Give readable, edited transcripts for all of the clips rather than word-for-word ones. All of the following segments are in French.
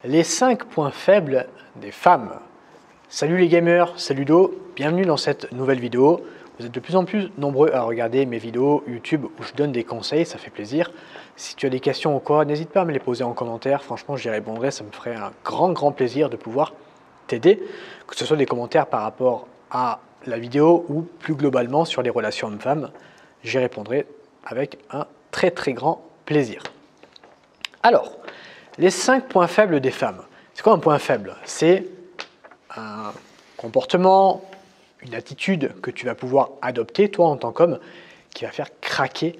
Les 5 points faibles des femmes. Salut les gamers, c'est Ludo, bienvenue dans cette nouvelle vidéo. Vous êtes de plus en plus nombreux à regarder mes vidéos YouTube où je donne des conseils, ça fait plaisir. Si tu as des questions ou quoi, n'hésite pas à me les poser en commentaire, franchement j'y répondrai, ça me ferait un grand plaisir de pouvoir t'aider, que ce soit des commentaires par rapport à la vidéo ou plus globalement sur les relations hommes-femmes, j'y répondrai avec un très grand plaisir. Alors, les 5 points faibles des femmes. C'est quoi un point faible? C'est un comportement, une attitude que tu vas pouvoir adopter, toi en tant qu'homme, qui va faire craquer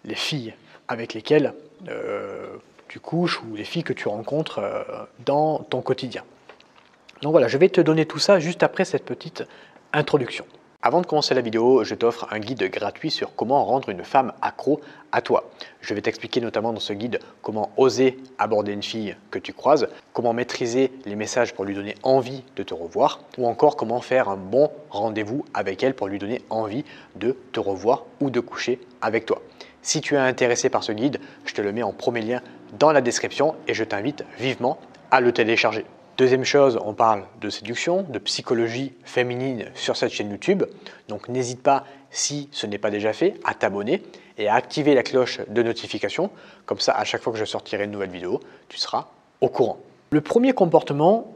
les filles avec lesquelles tu couches ou les filles que tu rencontres dans ton quotidien. Donc voilà, je vais te donner tout ça juste après cette petite introduction. Avant de commencer la vidéo, je t'offre un guide gratuit sur comment rendre une femme accro à toi. Je vais t'expliquer notamment dans ce guide comment oser aborder une fille que tu croises, comment maîtriser les messages pour lui donner envie de te revoir, ou encore comment faire un bon rendez-vous avec elle pour lui donner envie de te revoir ou de coucher avec toi. Si tu es intéressé par ce guide, je te le mets en premier lien dans la description et je t'invite vivement à le télécharger. Deuxième chose, on parle de séduction, de psychologie féminine sur cette chaîne YouTube. Donc n'hésite pas, si ce n'est pas déjà fait, à t'abonner et à activer la cloche de notification. Comme ça, à chaque fois que je sortirai une nouvelle vidéo, tu seras au courant. Le premier comportement,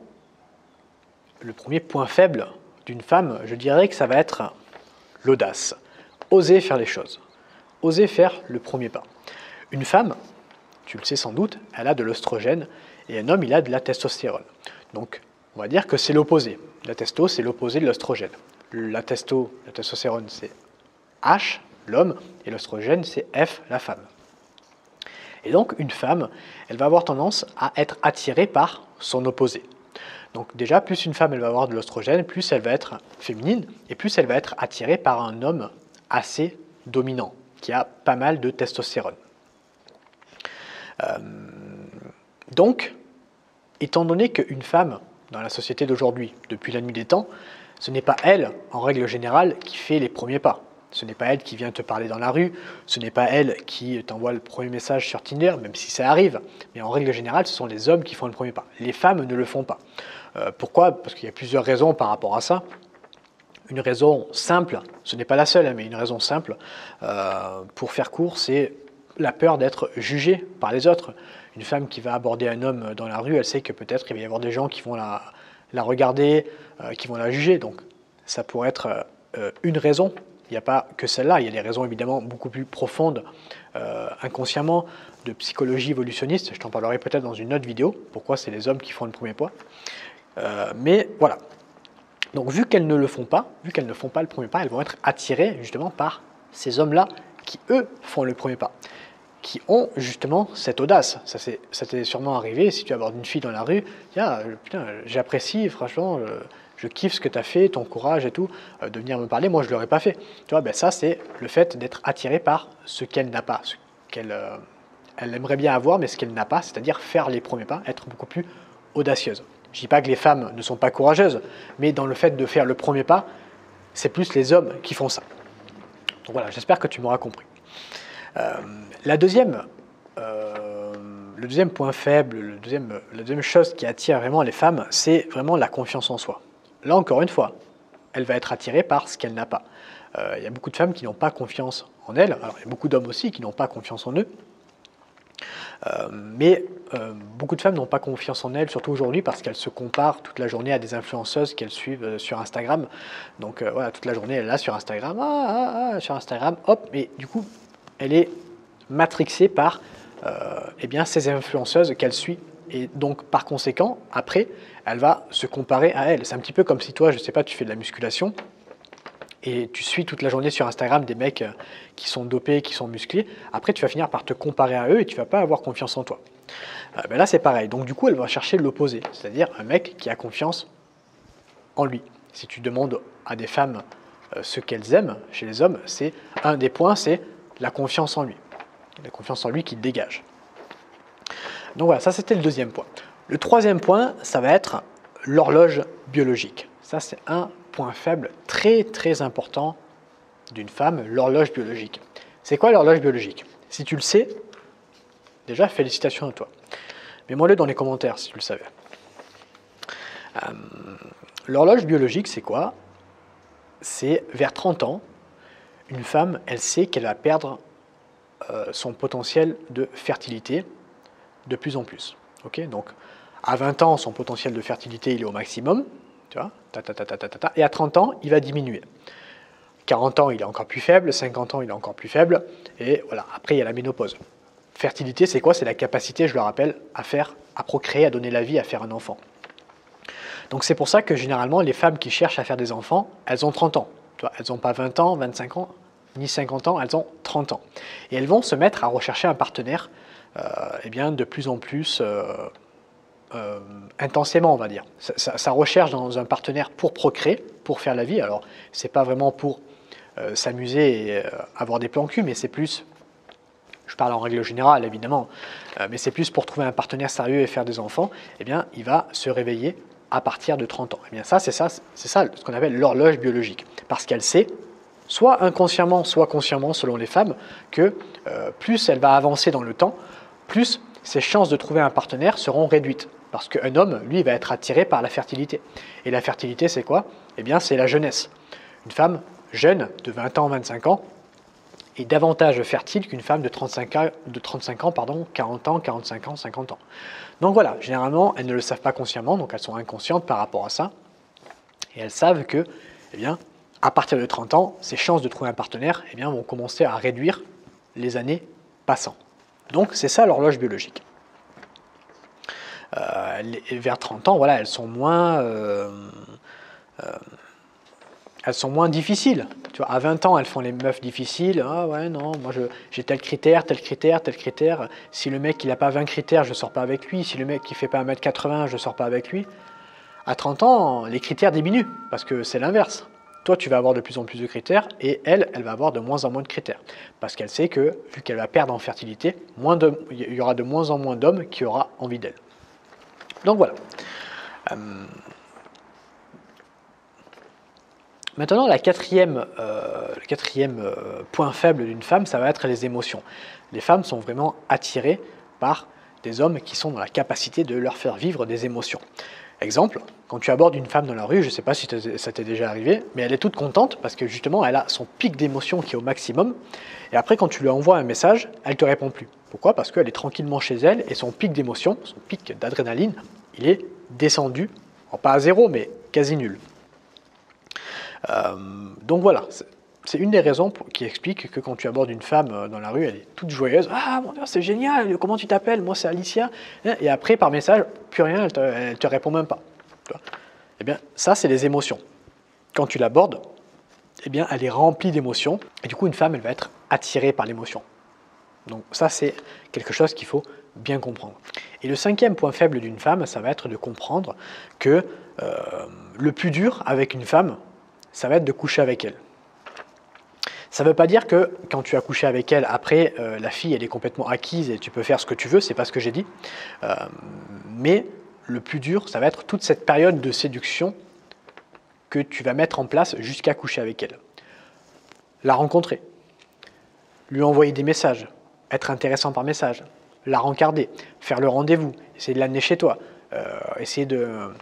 le premier point faible d'une femme, je dirais que ça va être l'audace. Oser faire les choses. Oser faire le premier pas. Une femme, tu le sais sans doute, elle a de l'oestrogène et un homme, il a de la testostérone. Donc, on va dire que c'est l'opposé. La testo, c'est l'opposé de l'oestrogène. La testostérone, c'est H, l'homme, et l'oestrogène, c'est F, la femme. Et donc, une femme, elle va avoir tendance à être attirée par son opposé. Donc déjà, plus une femme, elle va avoir de l'oestrogène, plus elle va être féminine, et plus elle va être attirée par un homme assez dominant, qui a pas mal de testostérone. Donc, étant donné qu'une femme, dans la société d'aujourd'hui, depuis la nuit des temps, ce n'est pas elle, en règle générale, qui fait les premiers pas. Ce n'est pas elle qui vient te parler dans la rue, ce n'est pas elle qui t'envoie le premier message sur Tinder, même si ça arrive. Mais en règle générale, ce sont les hommes qui font le premier pas. Les femmes ne le font pas. Pourquoi? Parce qu'il y a plusieurs raisons par rapport à ça. Une raison simple, ce n'est pas la seule, mais une raison simple, pour faire court, c'est la peur d'être jugée par les autres. Une femme qui va aborder un homme dans la rue, elle sait que peut-être il va y avoir des gens qui vont la regarder, qui vont la juger. Donc ça pourrait être une raison. Il n'y a pas que celle-là, il y a des raisons évidemment beaucoup plus profondes, inconsciemment, de psychologie évolutionniste. Je t'en parlerai peut-être dans une autre vidéo, pourquoi c'est les hommes qui font le premier pas. Mais voilà. Donc vu qu'elles ne le font pas, vu qu'elles ne font pas le premier pas, elles vont être attirées justement par ces hommes-là qui, eux, font le premier pas, qui ont justement cette audace. Ça t'est sûrement arrivé, si tu abordes une fille dans la rue, tiens, putain, j'apprécie, franchement, je kiffe ce que tu as fait, ton courage et tout, de venir me parler, moi je ne l'aurais pas fait. Tu vois, ben ça c'est le fait d'être attiré par ce qu'elle n'a pas, ce qu'elle elle aimerait bien avoir, mais ce qu'elle n'a pas, c'est-à-dire faire les premiers pas, être beaucoup plus audacieuse. Je ne dis pas que les femmes ne sont pas courageuses, mais dans le fait de faire le premier pas, c'est plus les hommes qui font ça. Donc voilà, j'espère que tu m'auras compris. Le deuxième point faible, la deuxième chose qui attire vraiment les femmes, c'est vraiment la confiance en soi. Là, encore une fois, elle va être attirée par ce qu'elle n'a pas. Il y a beaucoup de femmes qui n'ont pas confiance en elles. Alors, il y a beaucoup d'hommes aussi qui n'ont pas confiance en eux. Mais beaucoup de femmes n'ont pas confiance en elles, surtout aujourd'hui, parce qu'elles se comparent toute la journée à des influenceuses qu'elles suivent sur Instagram. Donc voilà, toute la journée, elle est là sur Instagram, sur Instagram, hop, et du coup, elle est matrixée par eh bien, ces influenceuses qu'elle suit. Et donc, par conséquent, après, elle va se comparer à elles. C'est un petit peu comme si toi, je ne sais pas, tu fais de la musculation, et tu suis toute la journée sur Instagram des mecs qui sont dopés, qui sont musclés, après tu vas finir par te comparer à eux et tu ne vas pas avoir confiance en toi. Ben là c'est pareil, donc du coup elle va chercher l'opposé, c'est-à-dire un mec qui a confiance en lui. Si tu demandes à des femmes ce qu'elles aiment chez les hommes, c'est un des points, c'est la confiance en lui. La confiance en lui qui dégage. Donc voilà, ça c'était le deuxième point. Le troisième point, ça va être l'horloge biologique. Ça c'est un point faible très important d'une femme, l'horloge biologique. C'est quoi l'horloge biologique? Si tu le sais, déjà félicitations à toi. Mets-moi-le dans les commentaires si tu le savais. L'horloge biologique, c'est quoi? C'est vers 30 ans, une femme, elle sait qu'elle va perdre son potentiel de fertilité de plus en plus. Okay, donc, à 20 ans, son potentiel de fertilité il est au maximum, tu vois, et à 30 ans, il va diminuer. 40 ans, il est encore plus faible, 50 ans, il est encore plus faible, et voilà, après, il y a la ménopause. Fertilité, c'est quoi? C'est la capacité, je le rappelle, à procréer, à donner la vie, à faire un enfant. Donc c'est pour ça que généralement, les femmes qui cherchent à faire des enfants, elles ont 30 ans. Tu vois, elles n'ont pas 20 ans, 25 ans, ni 50 ans, elles ont 30 ans. Et elles vont se mettre à rechercher un partenaire eh bien, de plus en plus intensément, on va dire. Ça recherche dans un partenaire pour procréer, pour faire la vie. Alors, ce n'est pas vraiment pour s'amuser et avoir des plans cul, mais c'est plus, je parle en règle générale évidemment, mais c'est plus pour trouver un partenaire sérieux et faire des enfants, eh bien, il va se réveiller à partir de 30 ans. Eh bien, c'est ça ce qu'on appelle l'horloge biologique. Parce qu'elle sait, soit inconsciemment, soit consciemment, selon les femmes, que plus elle va avancer dans le temps, plus ses chances de trouver un partenaire seront réduites. Parce qu'un homme, lui, va être attiré par la fertilité. Et la fertilité, c'est quoi? Eh bien, c'est la jeunesse. Une femme jeune, de 20 ans, 25 ans, est davantage fertile qu'une femme de 35 ans, 40 ans, 45 ans, 50 ans. Donc voilà, généralement, elles ne le savent pas consciemment, donc elles sont inconscientes par rapport à ça. Et elles savent que, eh bien, à partir de 30 ans, ces chances de trouver un partenaire eh bien, vont commencer à réduire les années passant. Donc c'est ça l'horloge biologique. Vers 30 ans, voilà, elles sont moins difficiles. Tu vois, à 20 ans, elles font les meufs difficiles. Ah ouais, non, moi j'ai tel critère, tel critère, tel critère. Si le mec il n'a pas 20 critères, je ne sors pas avec lui. Si le mec ne fait pas 1m80, je ne sors pas avec lui. À 30 ans, les critères diminuent parce que c'est l'inverse. Toi, tu vas avoir de plus en plus de critères et elle va avoir de moins en moins de critères. Parce qu'elle sait que, vu qu'elle va perdre en fertilité, il y aura de moins en moins d'hommes qui aura envie d'elle. Donc voilà. Maintenant, le quatrième point faible d'une femme, ça va être les émotions. Les femmes sont vraiment attirées par des hommes qui sont dans la capacité de leur faire vivre des émotions. Exemple, quand tu abordes une femme dans la rue, je ne sais pas si ça t'est déjà arrivé, mais elle est toute contente parce que justement, elle a son pic d'émotion qui est au maximum. Et après, quand tu lui envoies un message, elle ne te répond plus. Pourquoi? Parce qu'elle est tranquillement chez elle et son pic d'émotion, son pic d'adrénaline, il est descendu, pas à zéro, mais quasi nul. Donc voilà, c'est une des raisons qui explique que quand tu abordes une femme dans la rue, elle est toute joyeuse. Ah mon Dieu, c'est génial, comment tu t'appelles? Moi c'est Alicia. Et après par message, plus rien, elle te répond même pas. Eh bien ça c'est les émotions. Quand tu l'abordes, eh bien elle est remplie d'émotions. Et du coup une femme elle va être attirée par l'émotion. Donc ça c'est quelque chose qu'il faut bien comprendre. Et le cinquième point faible d'une femme, ça va être de comprendre que le plus dur avec une femme, ça va être de coucher avec elle. Ça ne veut pas dire que quand tu as couché avec elle, après, la fille, elle est complètement acquise et tu peux faire ce que tu veux, c'est pas ce que j'ai dit. Mais le plus dur, ça va être toute cette période de séduction que tu vas mettre en place jusqu'à coucher avec elle. La rencontrer, lui envoyer des messages, être intéressant par message, la rencarder, faire le rendez-vous, essayer de l'amener chez toi, essayer de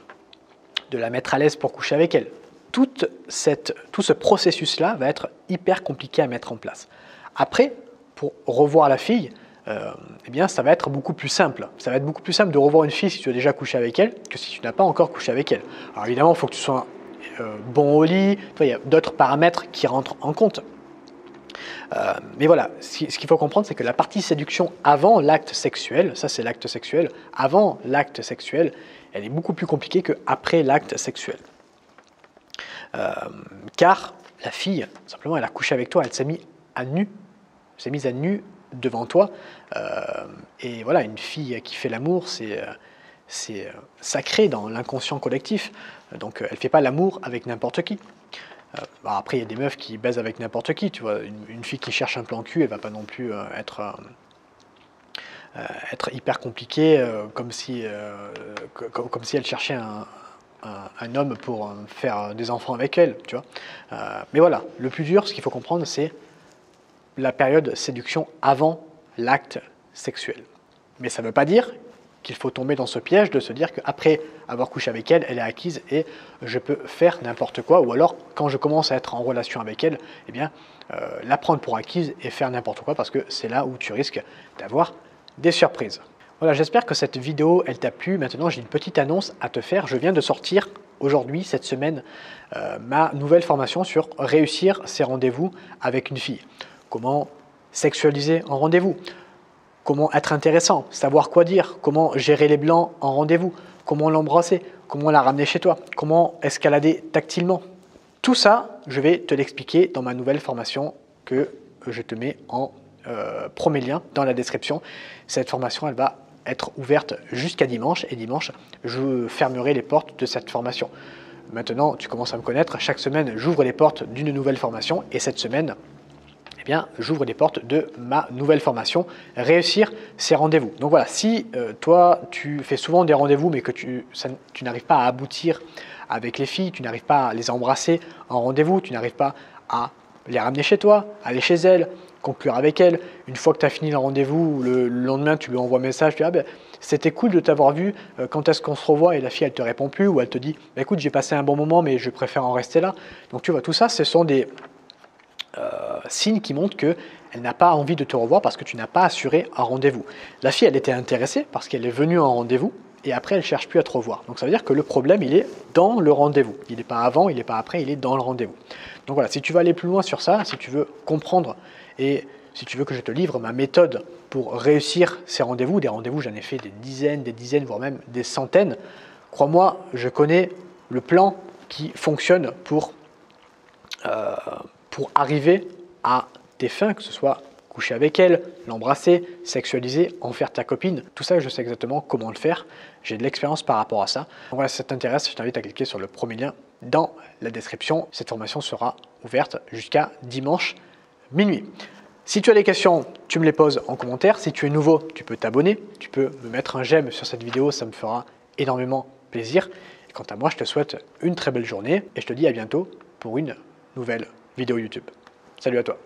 la mettre à l'aise pour coucher avec elle. Tout ce processus-là va être hyper compliqué à mettre en place. Après, pour revoir la fille, eh bien, ça va être beaucoup plus simple. Ça va être beaucoup plus simple de revoir une fille si tu as déjà couché avec elle que si tu n'as pas encore couché avec elle. Alors évidemment, il faut que tu sois bon au lit. Il y a d'autres paramètres qui rentrent en compte. Mais voilà, ce qu'il faut comprendre, c'est que la partie séduction avant l'acte sexuel, ça c'est l'acte sexuel, avant l'acte sexuel, elle est beaucoup plus compliquée qu'après l'acte sexuel. Car la fille, simplement, elle a couché avec toi, elle s'est mise à nu, devant toi. Et voilà, une fille qui fait l'amour, c'est sacré dans l'inconscient collectif. Donc, elle ne fait pas l'amour avec n'importe qui. Après, il y a des meufs qui baisent avec n'importe qui. Tu vois, une fille qui cherche un plan cul, elle ne va pas non plus être hyper compliquée, comme si elle cherchait un homme pour faire des enfants avec elle, tu vois. Mais voilà, le plus dur, ce qu'il faut comprendre, c'est la période séduction avant l'acte sexuel. Mais ça ne veut pas dire qu'il faut tomber dans ce piège de se dire qu'après avoir couché avec elle, elle est acquise et je peux faire n'importe quoi. Ou alors, quand je commence à être en relation avec elle, eh bien, la prendre pour acquise et faire n'importe quoi parce que c'est là où tu risques d'avoir des surprises. Voilà, j'espère que cette vidéo, elle t'a plu. Maintenant, j'ai une petite annonce à te faire. Je viens de sortir aujourd'hui, cette semaine, ma nouvelle formation sur réussir ses rendez-vous avec une fille. Comment sexualiser en rendez-vous, comment être intéressant, savoir quoi dire, comment gérer les blancs en rendez-vous, comment l'embrasser, comment la ramener chez toi, comment escalader tactilement. Tout ça, je vais te l'expliquer dans ma nouvelle formation que je te mets en premier lien dans la description. Cette formation, elle va être ouverte jusqu'à dimanche et dimanche, je fermerai les portes de cette formation. Maintenant, tu commences à me connaître. Chaque semaine, j'ouvre les portes d'une nouvelle formation et cette semaine, eh bien, j'ouvre les portes de ma nouvelle formation, réussir ses rendez-vous. Donc voilà, si toi, tu fais souvent des rendez-vous, mais que tu n'arrives pas à aboutir avec les filles, tu n'arrives pas à les embrasser en rendez-vous, tu n'arrives pas à les ramener chez toi, aller chez elles, conclure avec elles. Une fois que tu as fini le rendez-vous, le lendemain, tu lui envoies un message, tu dis « Ah ben, c'était cool de t'avoir vu, quand est-ce qu'on se revoit ?» Et la fille, elle te répond plus, ou elle te dit « Écoute, j'ai passé un bon moment, mais je préfère en rester là. » Donc tu vois, tout ça, ce sont des signe qui montre qu'elle n'a pas envie de te revoir parce que tu n'as pas assuré un rendez-vous. La fille, elle était intéressée parce qu'elle est venue en rendez-vous et après, elle ne cherche plus à te revoir. Donc ça veut dire que le problème, il est dans le rendez-vous. Il n'est pas avant, il n'est pas après, il est dans le rendez-vous. Donc voilà, si tu veux aller plus loin sur ça, si tu veux comprendre et si tu veux que je te livre ma méthode pour réussir ces rendez-vous, des rendez-vous, j'en ai fait des dizaines, voire même des centaines, crois-moi, je connais le plan qui fonctionne pour arriver à tes fins, que ce soit coucher avec elle, l'embrasser, sexualiser, en faire ta copine. Tout ça, je sais exactement comment le faire. J'ai de l'expérience par rapport à ça. Donc voilà, si ça t'intéresse, je t'invite à cliquer sur le premier lien dans la description. Cette formation sera ouverte jusqu'à dimanche minuit. Si tu as des questions, tu me les poses en commentaire. Si tu es nouveau, tu peux t'abonner. Tu peux me mettre un j'aime sur cette vidéo, ça me fera énormément plaisir. Et quant à moi, je te souhaite une très belle journée et je te dis à bientôt pour une nouvelle vidéo YouTube. Salut à toi.